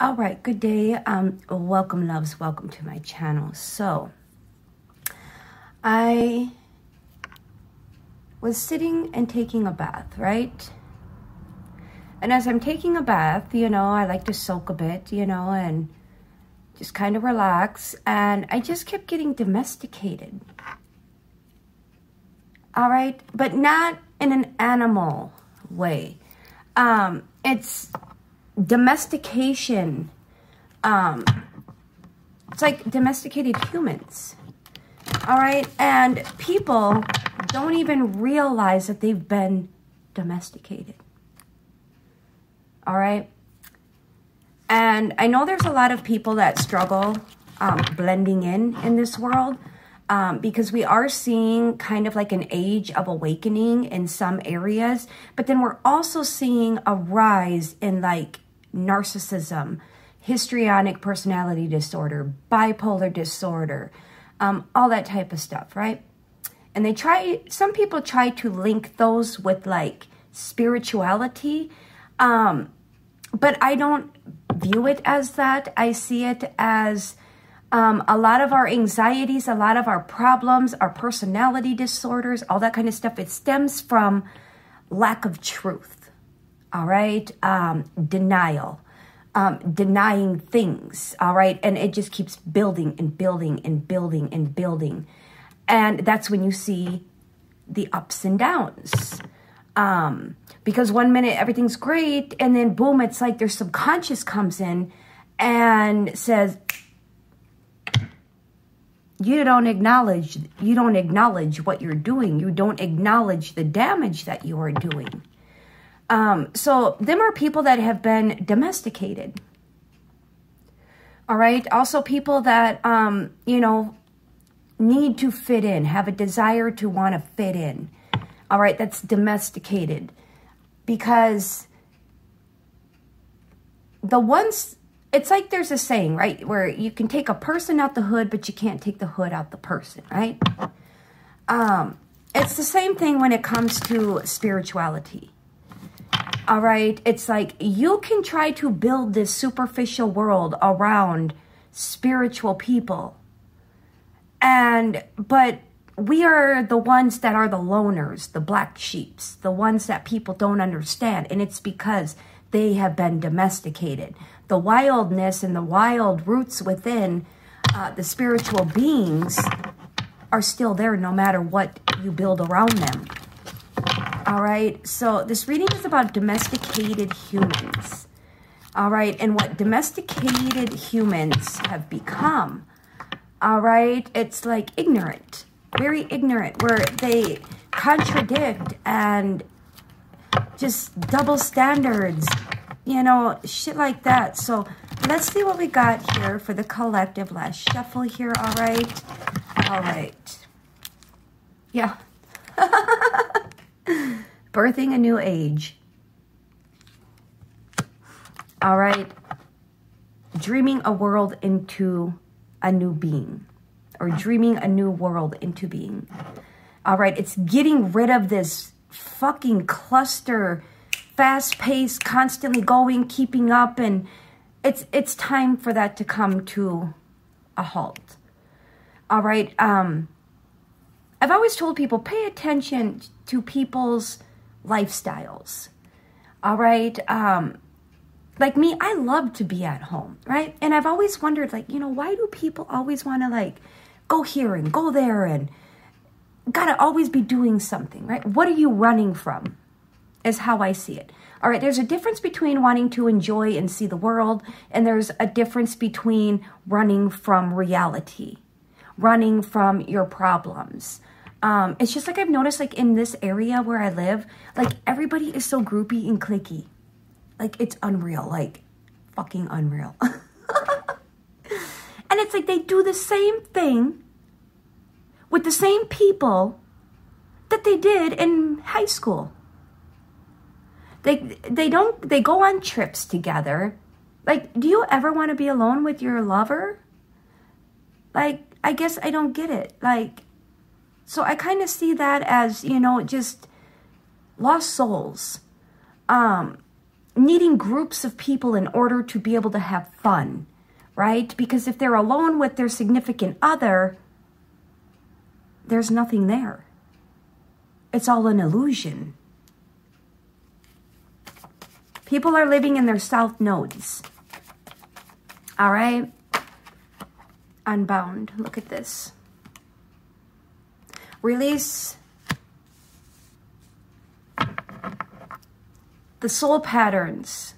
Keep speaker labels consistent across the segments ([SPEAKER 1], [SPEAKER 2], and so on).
[SPEAKER 1] All right, good day. Welcome, loves. Welcome to my channel. So, I was sitting and taking a bath, right? And as I'm taking a bath, I like to soak a bit, and just kind of relax. And I just kept getting domesticated. All right, but not in an animal way. It's domestication. It's like domesticated humans. All right, and people don't even realize that they've been domesticated. All right, and I know there's a lot of people that struggle blending in this world. Because we are seeing kind of like an age of awakening in some areas, but then we're also seeing a rise in like narcissism, histrionic personality disorder, bipolar disorder, all that type of stuff, right? And some people try to link those with like spirituality, but I don't view it as that. I see it as a lot of our anxieties, a lot of our problems, our personality disorders, all that kind of stuff, it stems from lack of truth, all right? Denial, denying things, all right? And it just keeps building and building and building and building. And that's when you see the ups and downs. Because one minute everything's great, and then boom, it's like their subconscious comes in and says, you don't acknowledge what you're doing. You don't acknowledge the damage that you are doing. So them are people that have been domesticated. All right. Also people that, need to fit in, have a desire to want to fit in. All right. That's domesticated. Because the ones... It's like there's a saying, right, where you can take a person out the hood, but you can't take the hood out the person, right? It's the same thing when it comes to spirituality. All right? It's like you can try to build this superficial world around spiritual people. But we are the ones that are the loners, the black sheeps, the ones that people don't understand. And it's because they have been domesticated. The wildness and the wild roots within the spiritual beings are still there no matter what you build around them. All right. So this reading is about domesticated humans. All right. And what domesticated humans have become. All right. It's like ignorant, very ignorant, where they contradict and just double standards. Shit like that. So let's see what we got here for the collective. Last shuffle here. All right. All right. Yeah. Birthing a new age. All right. Dreaming a world into a new being. Or dreaming a new world into being. All right. It's getting rid of this fucking cluster, fast-paced, constantly going, keeping up, and it's time for that to come to a halt. All right. I've always told people, pay attention to people's lifestyles. All right. Like me, I love to be at home, right? And I've always wondered, like, why do people always want to, like, go here and go there and gotta always be doing something, right? What are you running from? Is how I see it. All right, there's a difference between wanting to enjoy and see the world, and there's a difference between running from reality, running from your problems. It's just like I've noticed, like in this area where I live, like everybody is so groupy and cliquey. Like it's unreal, like fucking unreal. And it's like they do the same thing with the same people that they did in high school. They go on trips together. Like, do you ever want to be alone with your lover? Like, I guess I don't get it. Like, so I kind of see that as, just lost souls. needing groups of people in order to be able to have fun, right? Because if they're alone with their significant other, there's nothing there. It's all an illusion. People are living in their south nodes. All right? Unbound. Look at this. Release the soul patterns,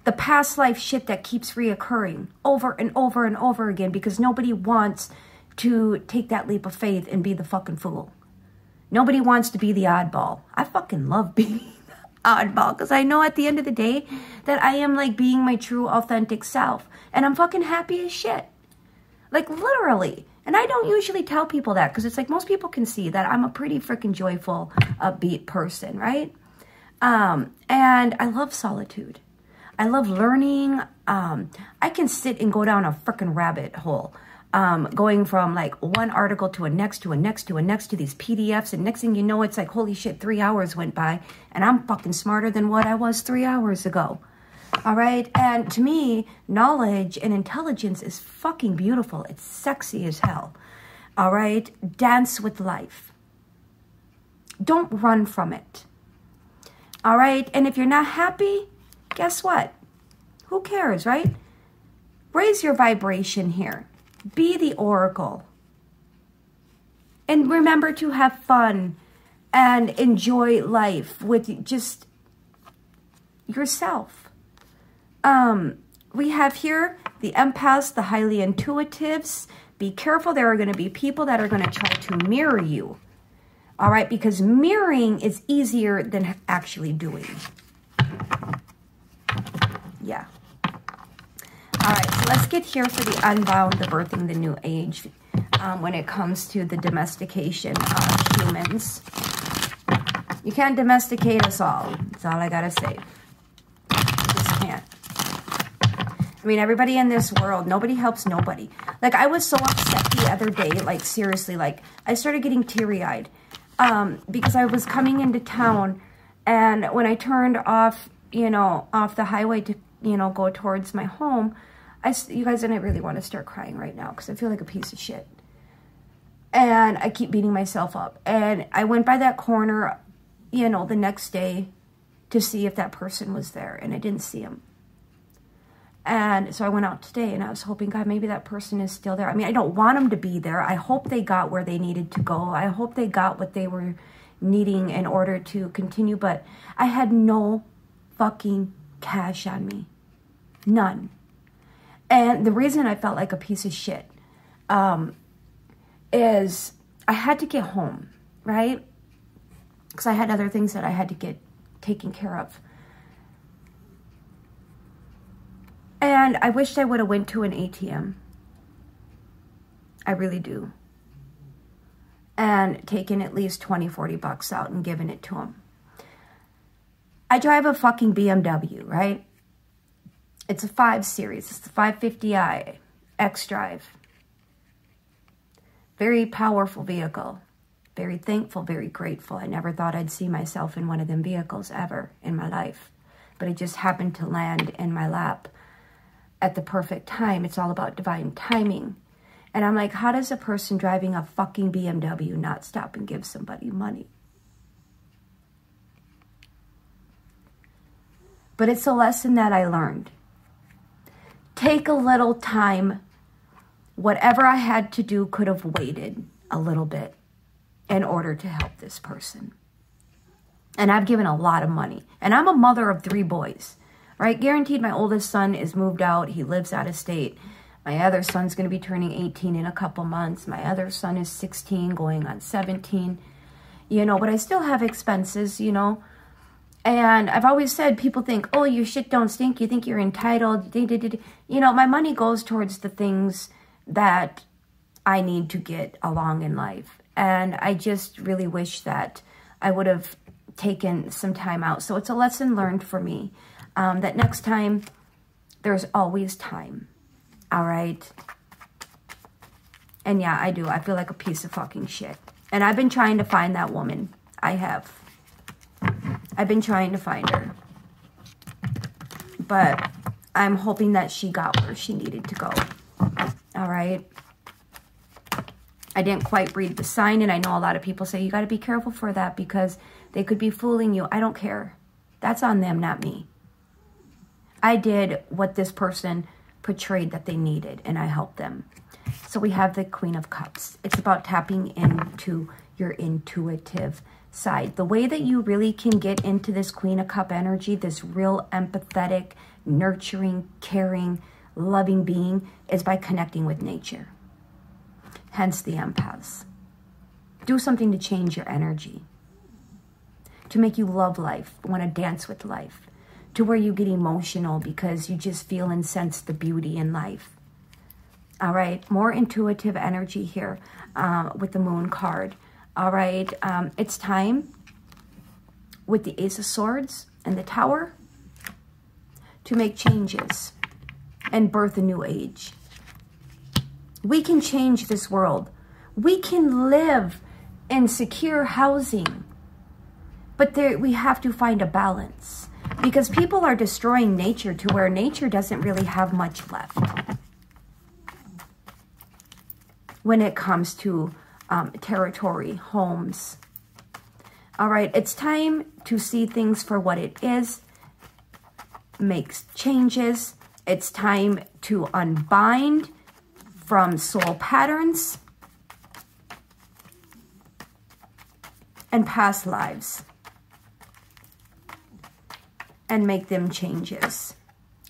[SPEAKER 1] the past life shit that keeps reoccurring over and over and over again because nobody wants to take that leap of faith and be the fucking fool. Nobody wants to be the oddball. I fucking love being oddball because I know at the end of the day that I am like being my true authentic self and I'm fucking happy as shit, like literally. And I don't usually tell people that because it's like most people can see that I'm a pretty freaking joyful, upbeat person, right? And I love solitude. I love learning. I can sit and go down a freaking rabbit hole, going from like one article to a next to a next to a next to these PDFs. And next thing you know, it's like, holy shit, 3 hours went by and I'm fucking smarter than what I was 3 hours ago. All right. And to me, knowledge and intelligence is fucking beautiful. It's sexy as hell. All right. Dance with life. Don't run from it. All right. And if you're not happy, guess what? Who cares, right? Raise your vibration here. Be the oracle. And remember to have fun and enjoy life with just yourself. We have here the empaths, the highly intuitives. Be careful. There are going to be people that are going to try to mirror you. All right, because mirroring is easier than actually doing. Yeah. All right, so let's get here for the unbound, the birthing the new age, when it comes to the domestication of humans. You can't domesticate us all. That's all I got to say. You just can't. I mean, everybody in this world, nobody helps nobody. Like, I was so upset the other day, like, seriously, like, I started getting teary-eyed because I was coming into town, and when I turned off, you know, off the highway to, you know, go towards my home, you guys, and I really want to start crying right now because I feel like a piece of shit. And I keep beating myself up. And I went by that corner, you know, the next day to see if that person was there, and I didn't see him. And so I went out today and I was hoping, God, maybe that person is still there. I mean, I don't want them to be there. I hope they got where they needed to go. I hope they got what they were needing in order to continue. But I had no fucking cash on me. None. And the reason I felt like a piece of shit is I had to get home, right? Because I had other things that I had to get taken care of. And I wished I would have went to an ATM. I really do. And taken at least 20, 40 bucks out and given it to them. I drive a fucking BMW, right? It's a 5 Series. It's the 550i X-Drive. Very powerful vehicle. Very thankful, very grateful. I never thought I'd see myself in one of them vehicles ever in my life. But it just happened to land in my lap at the perfect time. It's all about divine timing. And I'm like, how does a person driving a fucking BMW not stop and give somebody money? But it's a lesson that I learned. Take a little time. Whatever I had to do could have waited a little bit in order to help this person. And I've given a lot of money. And I'm a mother of 3 boys. Right? Guaranteed my oldest son is moved out. He lives out of state. My other son's going to be turning 18 in a couple months. My other son is 16 going on 17. You know, but I still have expenses, you know. And I've always said, people think, oh, your shit don't stink. You think you're entitled. You know, my money goes towards the things that I need to get along in life. And I just really wish that I would have taken some time out. So it's a lesson learned for me. That next time, there's always time. All right? And yeah, I do. I feel like a piece of fucking shit. And I've been trying to find that woman. I have. I've been trying to find her. But I'm hoping that she got where she needed to go. All right. I didn't quite read the sign, and I know a lot of people say you got to be careful for that because they could be fooling you. I don't care. That's on them, not me. I did what this person portrayed that they needed, and I helped them. So we have the Queen of Cups. It's about tapping into your intuitive side. The way that you really can get into this Queen of Cup energy, this real empathetic, nurturing, caring, loving being, is by connecting with nature. Hence the empaths. Do something to change your energy, to make you love life, want to dance with life, to where you get emotional because you just feel and sense the beauty in life. All right, more intuitive energy here with the Moon card. All right, it's time with the Ace of Swords and the Tower to make changes and birth a new age. We can change this world. We can live in secure housing, but we have to find a balance because people are destroying nature to where nature doesn't really have much left when it comes to territory, homes. All right, it's time to see things for what it is, make changes. It's time to unbind from soul patterns and past lives and make them changes.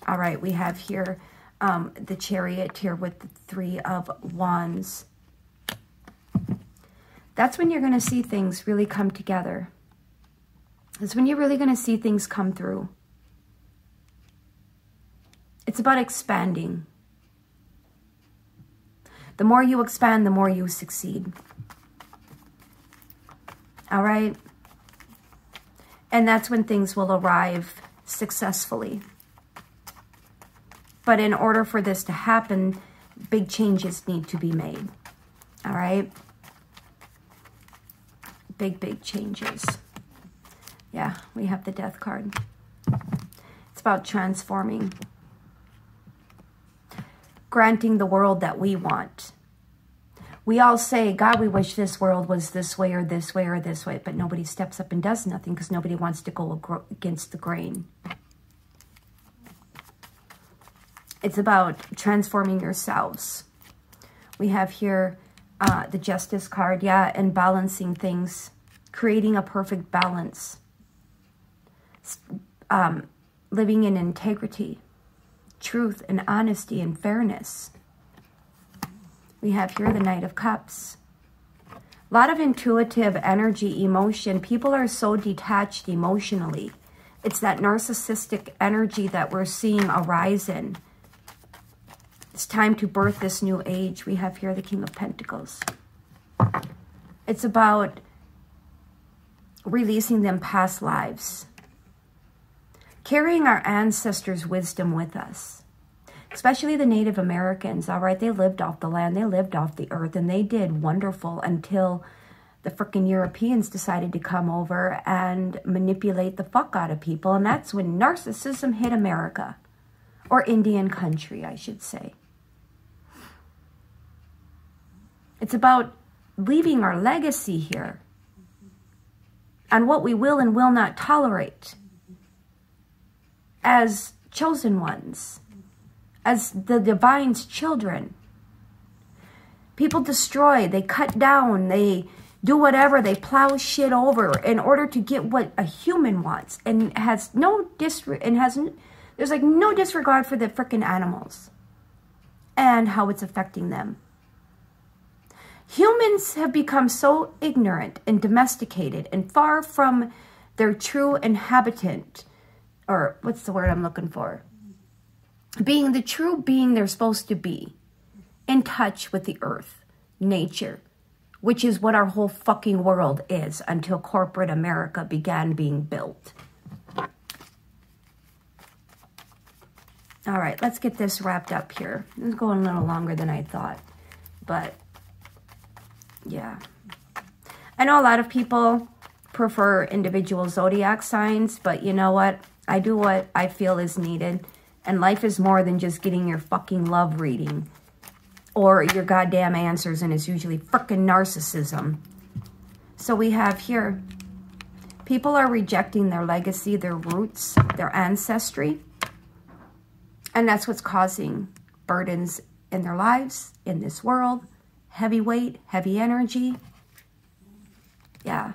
[SPEAKER 1] All right, we have here the Chariot here with the Three of Wands. That's when you're going to see things really come together. That's when you're really going to see things come through. It's about expanding. The more you expand, the more you succeed. All right? And that's when things will arrive successfully. But in order for this to happen, big changes need to be made. All right? Big changes. Yeah, we have the Death card. It's about transforming. Granting the world that we want. We all say, God, we wish this world was this way or this way or this way, but nobody steps up and does nothing because nobody wants to go against the grain. It's about transforming yourselves. We have here the Justice card, yeah, and balancing things, creating a perfect balance, living in integrity, truth and honesty and fairness. We have here the Knight of Cups. A lot of intuitive energy, emotion. People are so detached emotionally. It's that narcissistic energy that we're seeing arise in. It's time to birth this new age. We have here the King of Pentacles. It's about releasing them past lives. Carrying our ancestors' wisdom with us. Especially the Native Americans, all right? They lived off the land. They lived off the earth. And they did wonderful until the frickin' Europeans decided to come over and manipulate the fuck out of people. And that's when narcissism hit America. Or Indian country, I should say. It's about leaving our legacy here. And what we will and will not tolerate. As chosen ones. As the divine's children. People destroy, they cut down, they do whatever, they plow shit over in order to get what a human wants. And has no there's like no disregard for the frickin' animals and how it's affecting them. Humans have become so ignorant and domesticated and far from their true inhabitant, or what's the word I'm looking for? Being the true being they're supposed to be, in touch with the earth, nature, which is what our whole fucking world is until corporate America began being built. All right, let's get this wrapped up here. This is going a little longer than I thought, but yeah. I know a lot of people prefer individual zodiac signs, but you know what? I do what I feel is needed. And life is more than just getting your fucking love reading or your goddamn answers, and it's usually frickin' narcissism. So we have here, people are rejecting their legacy, their roots, their ancestry. And that's what's causing burdens in their lives, in this world. Heavy weight, heavy energy. Yeah.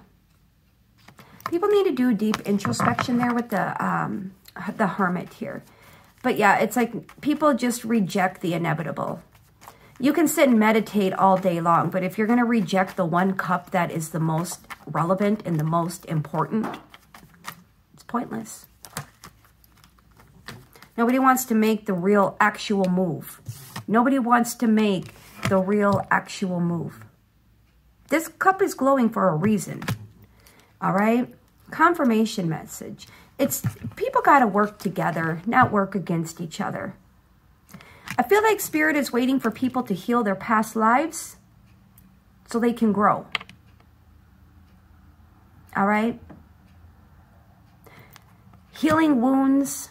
[SPEAKER 1] People need to do deep introspection there with the Hermit here. But yeah, it's like people just reject the inevitable. You can sit and meditate all day long, but if you're going to reject the one cup that is the most relevant and the most important, it's pointless. Nobody wants to make the real actual move. Nobody wants to make the real actual move. This cup is glowing for a reason. All right? Confirmation message. It's people got to work together, not work against each other. I feel like Spirit is waiting for people to heal their past lives so they can grow. All right? Healing wounds,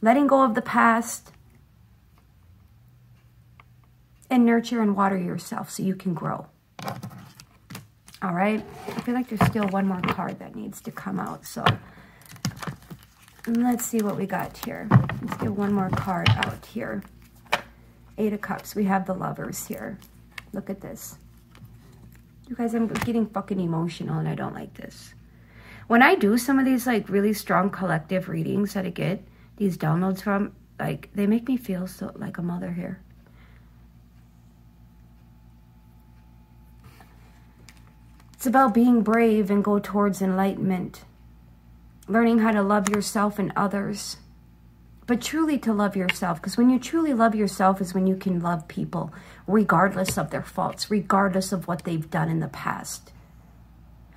[SPEAKER 1] letting go of the past, and nurture and water yourself so you can grow. All right? I feel like there's still one more card that needs to come out, so let's see what we got here. Let's get one more card out here. 8 of Cups. We have the Lovers here. Look at this. You guys, I'm getting fucking emotional, and I don't like this. When I do some of these, like, really strong collective readings that I get, these downloads from, like, they make me feel so like a mother here. It's about being brave and go towards enlightenment. Learning how to love yourself and others. But truly to love yourself. Because when you truly love yourself is when you can love people. Regardless of their faults. Regardless of what they've done in the past.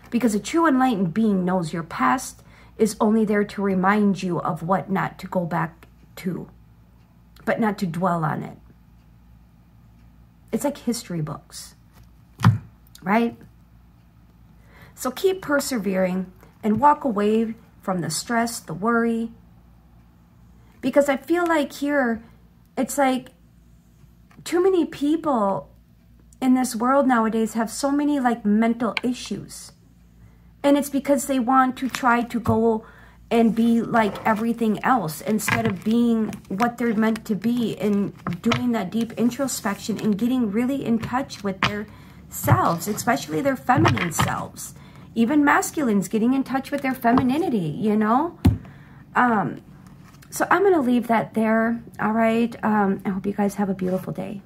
[SPEAKER 1] Because a true enlightened being knows your past is only there to remind you of what not to go back to. But not to dwell on it. It's like history books. Right? So keep persevering and walk away from the stress, the worry. Because I feel like here, it's like too many people in this world nowadays have so many like mental issues. And it's because they want to try to go and be like everything else instead of being what they're meant to be and doing that deep introspection and getting really in touch with their selves, especially their feminine selves. Even masculines getting in touch with their femininity, you know? So I'm going to leave that there, all right? I hope you guys have a beautiful day.